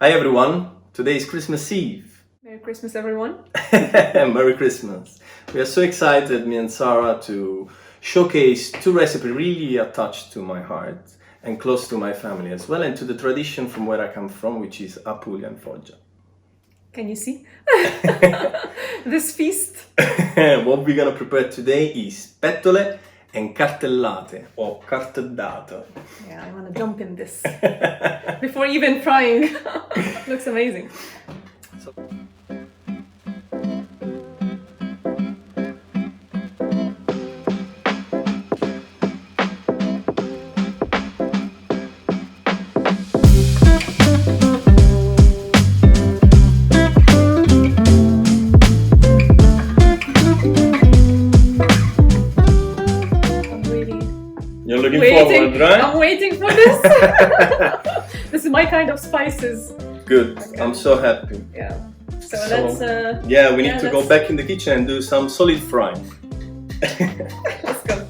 Hi everyone, today is Christmas Eve. Merry Christmas, everyone. Merry Christmas. We are so excited, me and Sarah, to showcase two recipes really attached to my heart and close to my family as well, and to the tradition from where I come from, which is Apulian Foggia. Can you see this feast? What we're gonna prepare today is Pettole and Cartellate, or Cartellate. Yeah, I want to jump in this before even frying. Looks amazing. So, you're looking forward, right? I'm waiting for this. This is my kind of spices. Good. Okay. I'm so happy. Yeah. So let's. Yeah, we need to go back in the kitchen and do some solid frying. Let's go.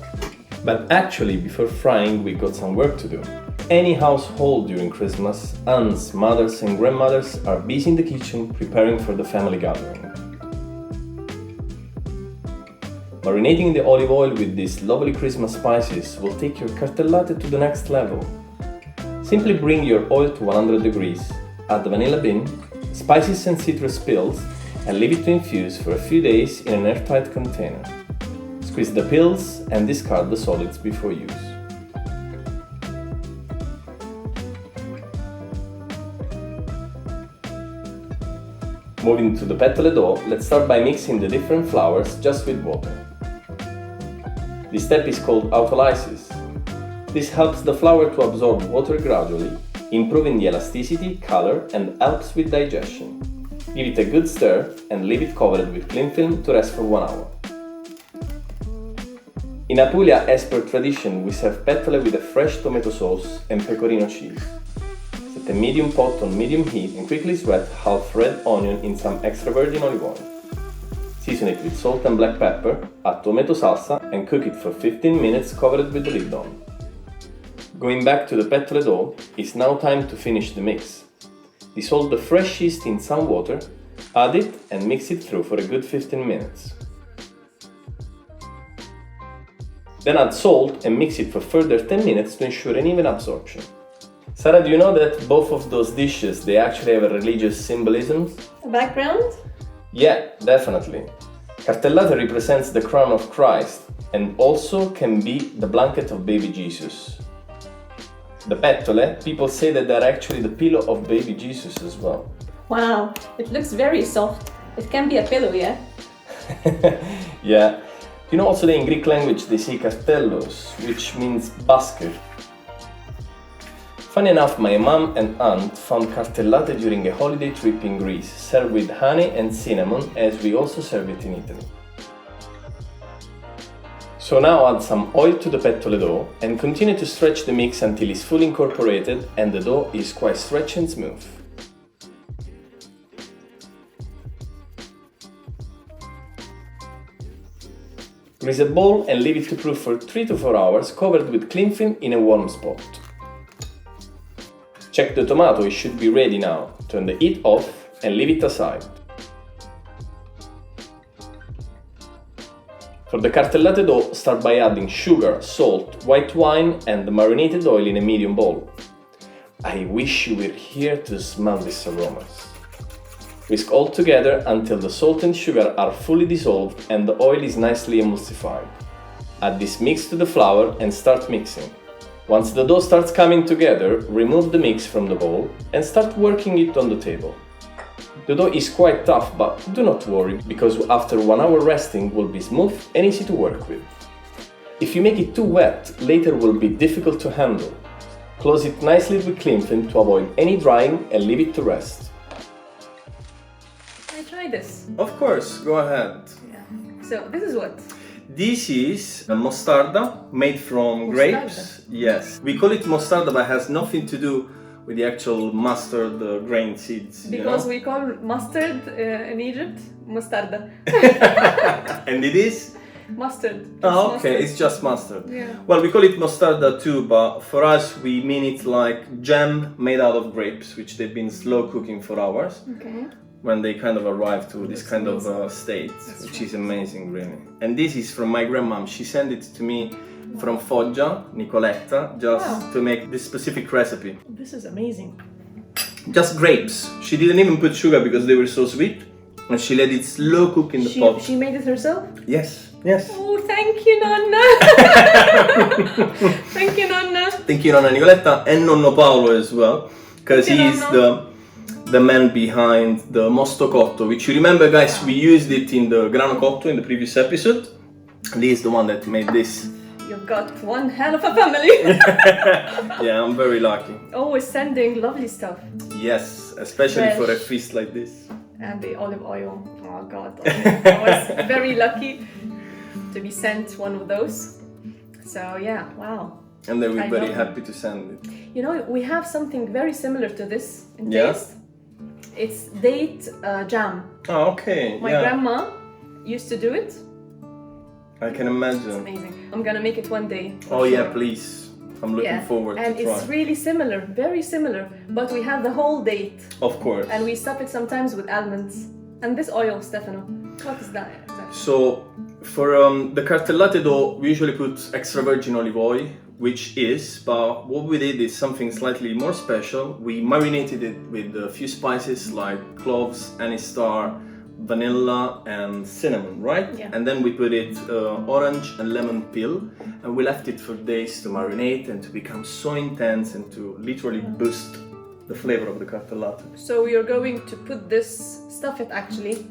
But actually, before frying, we got some work to do. Any household during Christmas, aunts, mothers, and grandmothers are busy in the kitchen preparing for the family gathering. Marinating the olive oil with these lovely Christmas spices will take your cartellate to the next level. Simply bring your oil to 100 degrees, add the vanilla bean, spices and citrus peels, and leave it to infuse for a few days in an airtight container. Squeeze the peels and discard the solids before use. Moving to the Pettole dough, let's start by mixing the different flours just with water. This step is called autolysis. This helps the flour to absorb water gradually, improving the elasticity, color, and helps with digestion. Give it a good stir and leave it covered with cling film to rest for 1 hour. In Apulia, as per tradition, we serve pettole with a fresh tomato sauce and pecorino cheese. Set a medium pot on medium heat and quickly sweat half red onion in some extra virgin olive oil. Season it with salt and black pepper, add tomato salsa and cook it for 15 minutes covered with the lid on. Going back to the pettole dough, it's now time to finish the mix. Dissolve the fresh yeast in some water, add it and mix it through for a good 15 minutes. Then add salt and mix it for further 10 minutes to ensure an even absorption. Sarah, do you know that both of those dishes, they actually have a religious symbolism? A background? Yeah, definitely. Cartellate represents the crown of Christ and also can be the blanket of baby Jesus. The pettole, people say that they're actually the pillow of baby Jesus as well. Wow, it looks very soft. It can be a pillow, yeah? Yeah. You know also that in Greek language they say cartellos, which means basket. Funny enough, my mom and aunt found cartellate during a holiday trip in Greece, served with honey and cinnamon, as we also serve it in Italy. So now add some oil to the pettole dough and continue to stretch the mix until it's fully incorporated and the dough is quite stretched and smooth. Grease a bowl and leave it to proof for 3 to 4 hours, covered with cling film in a warm spot. Check the tomato, it should be ready now. Turn the heat off and leave it aside. For the cartellate dough, start by adding sugar, salt, white wine and the marinated oil in a medium bowl. I wish you were here to smell these aromas. Whisk all together until the salt and sugar are fully dissolved and the oil is nicely emulsified. Add this mix to the flour and start mixing. Once the dough starts coming together, remove the mix from the bowl and start working it on the table. The dough is quite tough, but do not worry, because after 1 hour resting will be smooth and easy to work with. If you make it too wet, later will be difficult to handle. Close it nicely with cling film to avoid any drying and leave it to rest. Can I try this? Of course, go ahead. Yeah. So this is what? This is a mostarda made from grapes. Yes. We call it mostarda, but it has nothing to do with the actual mustard grain seeds. Because we call mustard in Egypt mostarda. And it is? Mustard. Oh, okay, Mustard. it's just mustard. Yeah. Well, we call it mostarda too, but for us we mean it like jam made out of grapes, which they've been slow cooking for hours. Okay. When they kind of arrive to this That's kind amazing. of state, That's which right. is amazing, really. And this is from my grandmom. She sent it to me from Foggia, Nicoletta, just Wow. to make this specific recipe. This is amazing. Just grapes. She didn't even put sugar because they were so sweet. And she let it slow cook in the pot. She made it herself? Yes, yes. Oh, thank you, Nonna. Thank you, Nonna. Thank you, Nonna Nicoletta, and Nonno Paolo as well, because Thank you, he's Nonno. the man behind the Mosto Cotto, which you remember, guys, we used it in the Grano Cotto in the previous episode. And he's the one that made this. You've got one hell of a family. Yeah, I'm very lucky. Always sending lovely stuff. Yes, especially for a Fresh. feast like this. And the olive oil. Oh God, I was very lucky to be sent one of those. So yeah, wow. And then we're I very know. happy to send it. You know, we have something very similar to this in Yeah? taste. It's date jam. Oh, okay. My yeah. grandma used to do it. I can It's imagine. amazing. I'm gonna make it one day. for Oh, yeah, sure. please. I'm looking Yeah, forward and to try. it's really similar, very similar. But we have the whole date, Of course. and we stuff it sometimes with almonds. And this oil, Stefano, what is that exactly? So, for the Cartellate dough, we usually put extra virgin olive oil, which is, but what we did is something slightly more special. We marinated it with a few spices like cloves, anise star, vanilla, and cinnamon, right? Yeah. And then we put it orange and lemon peel, and we left it for days to marinate and to become so intense and to literally boost the flavor of the Cartellate. So you're going to put this, stuff it actually,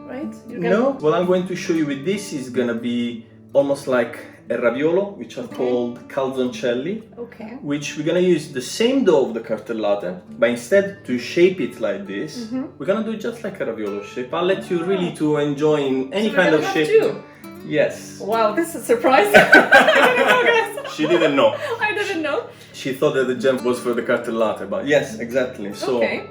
right? You're gonna- No, what I'm going to show you with this is gonna be almost like a raviolo, which are called calzoncelli, Okay. which we're gonna use the same dough of the Cartellate, but instead to shape it like this, we're gonna do just like a raviolo shape. I'll let you really to enjoy in any So we're kind gonna of have shape. two? Yes. Wow, this is a surprise. I didn't know, guys. She didn't know. I didn't know. She thought that the jam was for the Cartellate, but yes, exactly. So Okay.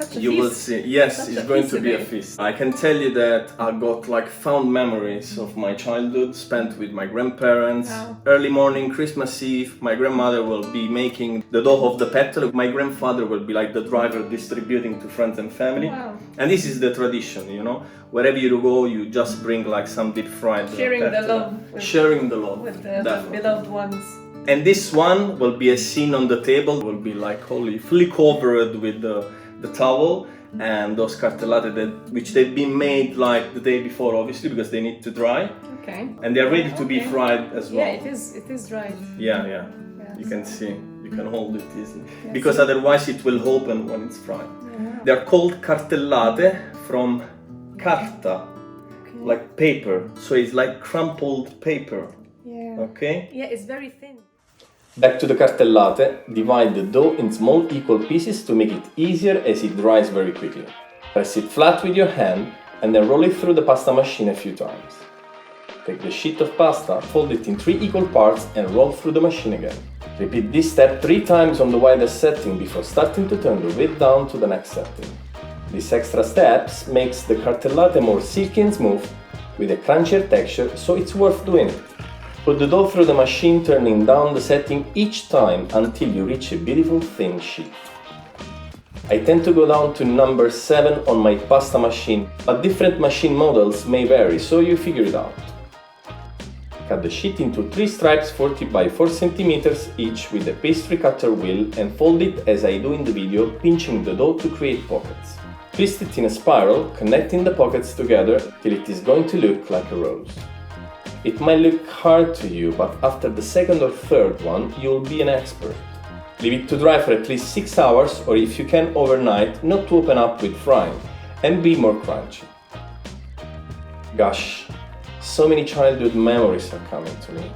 Such a you feast. will see. Yes, Such it's a going feast to be a today. feast. I can tell you that I got like fond memories of my childhood spent with my grandparents. Wow. Early morning, Christmas Eve, my grandmother will be making the dough of the pettole. My grandfather will be like the driver distributing to friends and family. Wow. And this is the tradition, you know. Wherever you go, you just bring like some deep fried Sharing the pettole. love with- Sharing the love. With the definitely. beloved ones. And this one will be a scene on the table, will be like fully covered with the towel and those cartellate which they've been made like the day before, obviously, because they need to dry. Okay. And they're ready to be Okay. fried as well. Yeah, it is dried. Yeah, yeah. Yeah, You can see, you can hold it easily. Yeah, Because see? otherwise it will open when it's fried. Yeah. They're called cartellate from carta, Okay. like paper. So it's like crumpled paper, Yeah. okay? Yeah, it's very thin. Back to the cartellate, divide the dough in small equal pieces to make it easier as it dries very quickly. Press it flat with your hand and then roll it through the pasta machine a few times. Take the sheet of pasta, fold it in 3 equal parts and roll through the machine again. Repeat this step 3 times on the widest setting before starting to turn the width down to the next setting. These extra steps makes the cartellate more silky and smooth with a crunchier texture, so it's worth doing it. Put the dough through the machine, turning down the setting each time until you reach a beautiful thin sheet. I tend to go down to number 7 on my pasta machine, but different machine models may vary, so you figure it out. Cut the sheet into 3 stripes 40 by 4 cm each with a pastry cutter wheel and fold it as I do in the video, pinching the dough to create pockets. Twist it in a spiral, connecting the pockets together till it is going to look like a rose. It might look hard to you, but after the second or third one, you'll be an expert. Leave it to dry for at least 6 hours, or if you can overnight, not to open up with frying, and be more crunchy. Gosh, so many childhood memories are coming to me.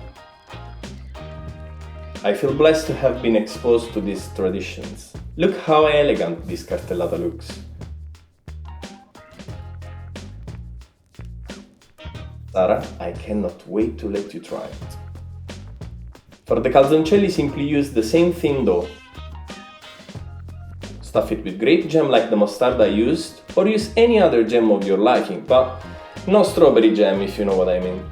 I feel blessed to have been exposed to these traditions. Look how elegant this cartellate looks. Sara, I cannot wait to let you try it. For the calzoncelli, simply use the same thin dough. Stuff it with grape jam like the mustard I used, or use any other jam of your liking, but no strawberry jam if you know what I mean.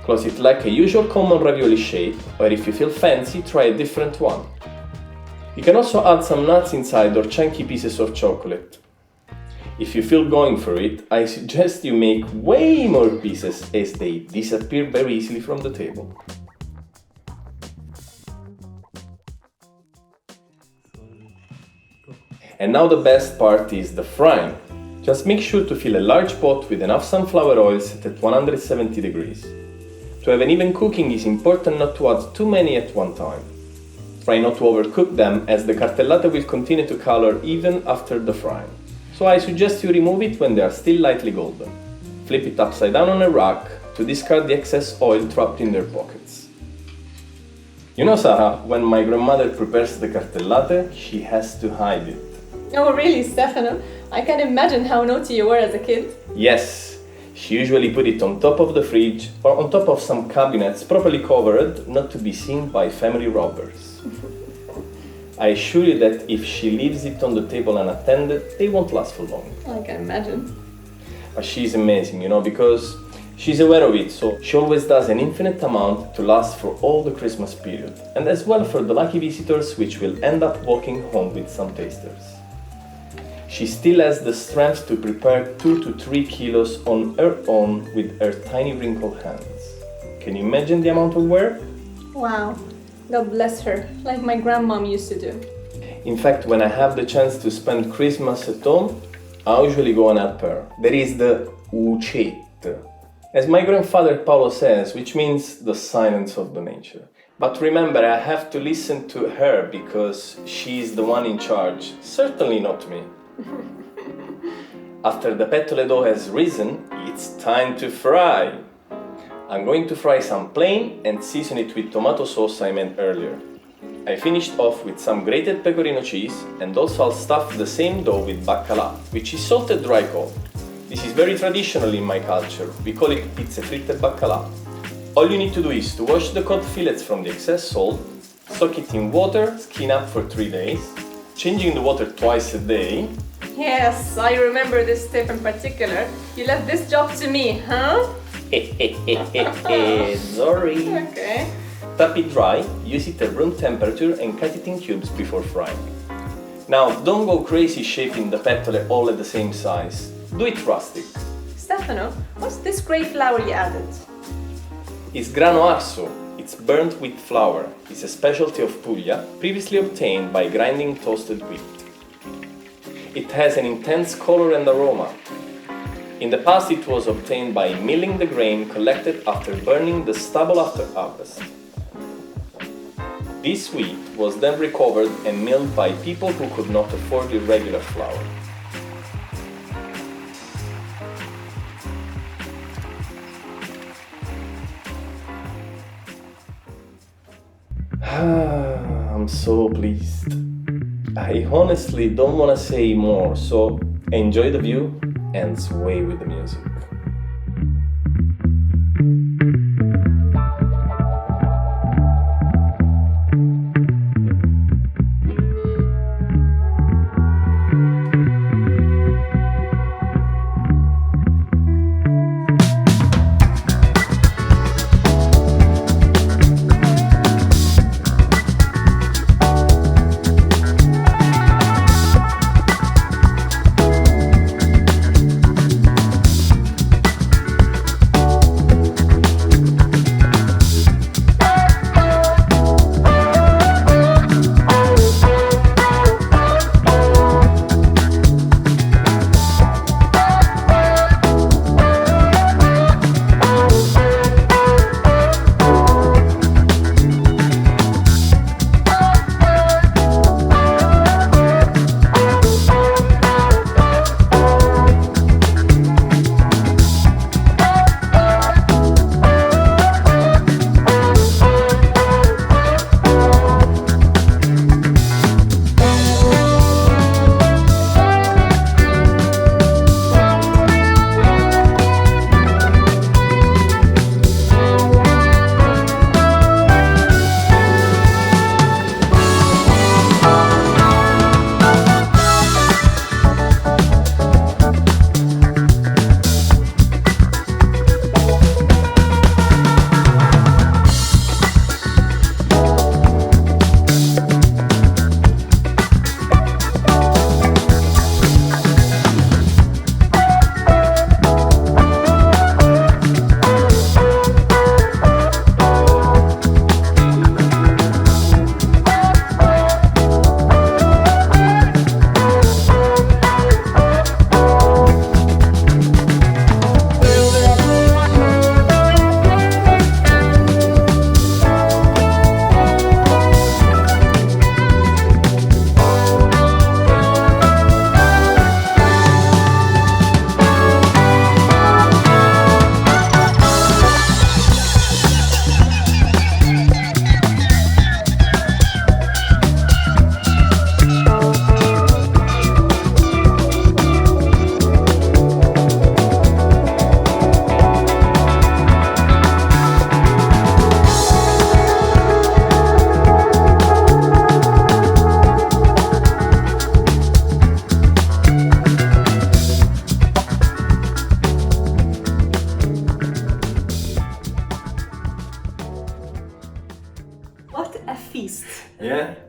Close it like a usual common ravioli shape, or if you feel fancy, try a different one. You can also add some nuts inside or chunky pieces of chocolate. If you feel going for it, I suggest you make way more pieces as they disappear very easily from the table. And now the best part is the frying. Just make sure to fill a large pot with enough sunflower oil set at 170 degrees. To have an even cooking, it's important not to add too many at one time. Try not to overcook them, as the cartellate will continue to color even after the frying. So I suggest you remove it when they are still lightly golden. Flip it upside down on a rack to discard the excess oil trapped in their pockets. You know, Sarah, when my grandmother prepares the cartellate, she has to hide it. Oh really, Stefano? I can imagine how naughty you were as a kid. Yes, she usually put it on top of the fridge or on top of some cabinets properly covered, not to be seen by family robbers. I assure you that if she leaves it on the table unattended, they won't last for long. I can imagine. But she's amazing, because she's aware of it, so she always does an infinite amount to last for all the Christmas period, and as well for the lucky visitors which will end up walking home with some tasters. She still has the strength to prepare 2 to 3 kilos on her own with her tiny wrinkled hands. Can you imagine the amount of work? Wow. God bless her, like my grandmom used to do. In fact, when I have the chance to spend Christmas at home, I usually go and help her. There is the ucette, as my grandfather Paolo says, which means the silence of the nature. But remember, I have to listen to her because she's the one in charge, certainly not me. After the Pettole dough has risen, it's time to fry. I'm going to fry some plain and season it with tomato sauce I made earlier. I finished off with some grated pecorino cheese, and also I'll stuff the same dough with baccalà, which is salted dry cod. This is very traditional in my culture. We call it pizze fritte baccalà. All you need to do is to wash the cod fillets from the excess salt, soak it in water, skin up for 3 days, changing the water twice a day. Yes, I remember this tip in particular. You left this job to me, huh? Sorry. Okay. Tap it dry, use it at room temperature and cut it in cubes before frying. Now, don't go crazy shaping the pettole all at the same size. Do it rustic. Stefano, what's this grey flour you added? It's Grano Arso. It's burnt wheat flour. It's a specialty of Apulia, previously obtained by grinding toasted wheat. It has an intense color and aroma. In the past, it was obtained by milling the grain collected after burning the stubble after harvest. This wheat was then recovered and milled by people who could not afford irregular flour. I'm so pleased. I honestly don't want to say more, so enjoy the view and sway with the music.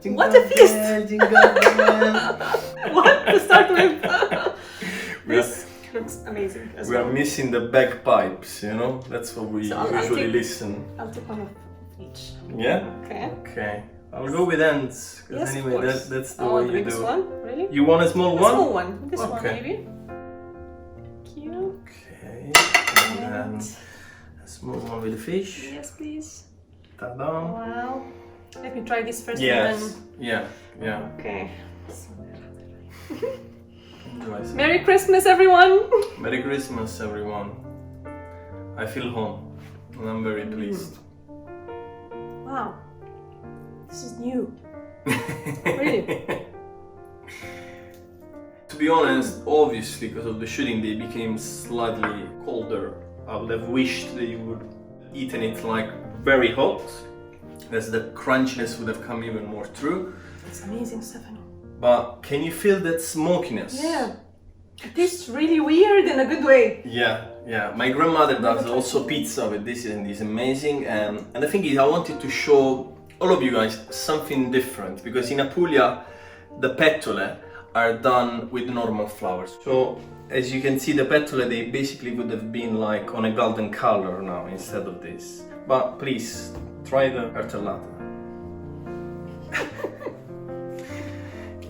Jingle What a feast! bell, jingle bell. What to start with? This looks amazing as We well. are missing the bagpipes, you know? That's what we So I'll usually take- listen. I'll take one of each. Yeah? Okay. Okay. I'll go with ends. Because Yes, anyway, of course. that's the Oh, way the you biggest do. one? Really? You want a small A one? small one. This one Okay. maybe. Cute. Okay. And then a small one with the fish. Yes, please. Ta-da. Wow. Let me try this first. Yes. And Yeah. Yeah. then... Okay. Enjoy. Merry Christmas, everyone! Merry Christmas, everyone. I feel home. And I'm very pleased. Wow. This is new. Really? To be honest, obviously, because of the shooting, they became slightly colder. I would have wished that you would eaten it like very hot. As the crunchiness would have come even more through. It's amazing, Stefano. But can you feel that smokiness? Yeah. It tastes really weird in a good way. Yeah, yeah. My grandmother does also pizza with this and it's amazing. And the thing is, I wanted to show all of you guys something different because in Apulia, the pettole are done with normal flours. So as you can see, the pettole, they basically would have been like on a golden color now instead of this. But please, try the cartellate.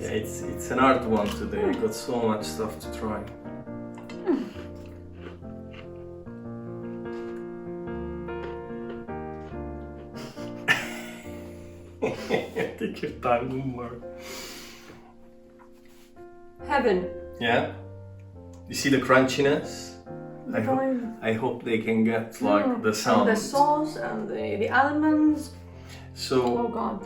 Yeah, it's an hard one today. I got so much stuff to try. Take your time, more. Heaven. Yeah. You see the crunchiness? I hope they can get like the sound. And the sauce and the almonds. So Oh God.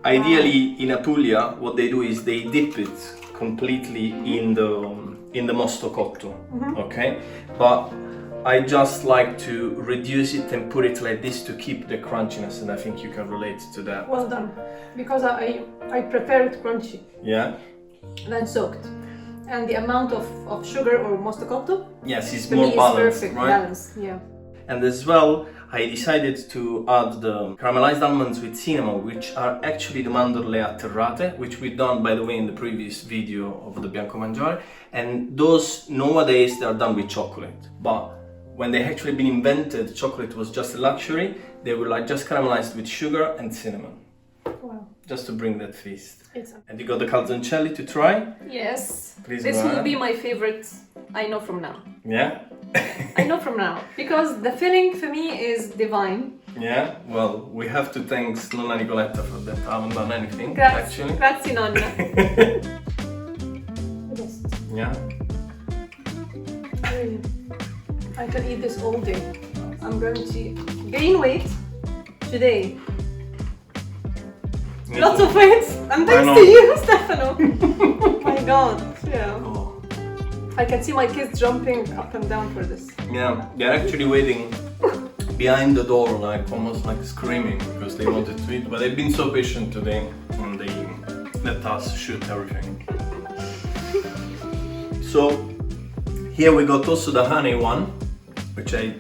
ideally in Apulia, what they do is they dip it completely in the mosto cotto, okay? But I just like to reduce it and put it like this to keep the crunchiness, and I think you can relate to that. Well done. Because I prepare it crunchy, Yeah? then soaked. And the amount of sugar or mostacotto Yes, it's for more me is balanced, perfect. right? Balanced, yeah. And as well, I decided to add the caramelized almonds with cinnamon, which are actually the mandorle atterrate, which we've done, by the way, in the previous video of the Bianco Mangiare. And those, nowadays, they are done with chocolate. But when they actually been invented, chocolate was just a luxury. They were like just caramelized with sugar and cinnamon. Wow. Just to bring that feast. It's And you got the calzoncelli to try? Yes. Please This go will ahead. be my favorite, I know from now. Yeah? I know from now. Because the filling for me is divine. Yeah? Well, we have to thank Nonna Nicoletta for that. I haven't done anything, Grazie, actually. grazie nonna. Yes. Yeah? Really. I can eat this all day. I'm going to gain weight today. Me Lots too. of weight. And thanks know. to you, Stefano. My God. Yeah. Oh. I can see my kids jumping up and down for this. Yeah, they're actually waiting behind the door, like almost like screaming because they wanted to eat. But they've been so patient today, and they let us shoot everything. So here we got also the honey one, which I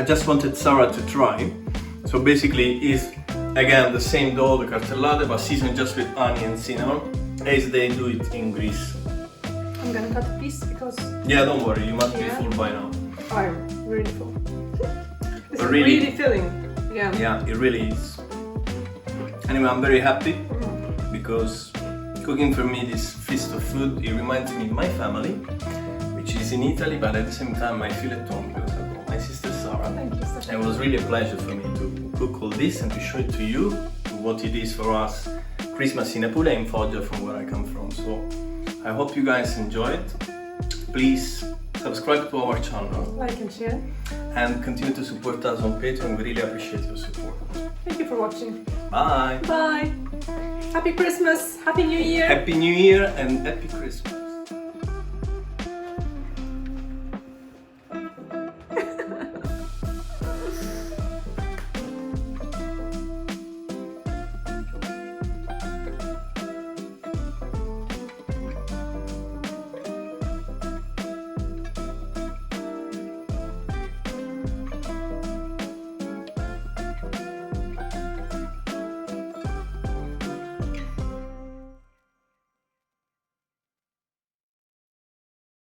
just wanted Sarah to try. So basically, is again the same dough, the cartellate, but seasoned just with honey and cinnamon, as they do it in Greece. I'm gonna cut a piece because Yeah, don't worry, you must be Yeah. full by now. I'm really full. This is Really? really filling. Yeah. Yeah, it really is. Anyway, I'm very happy because cooking for me this feast of food, it reminds me of my family, which is in Italy, but at the same time I feel at home because I've got my sister Sarah. Thank you, Stefano. And it was really a pleasure for me to cook all this and to show it to you, what it is for us Christmas in Apulia and Foggia from where I come from. So I hope you guys enjoy it. Please subscribe to our channel Like and share. and continue to support us on Patreon. We really appreciate your support. Thank you for watching. Bye! Bye. Happy Christmas. Happy New Year. Happy New Year and Happy Christmas!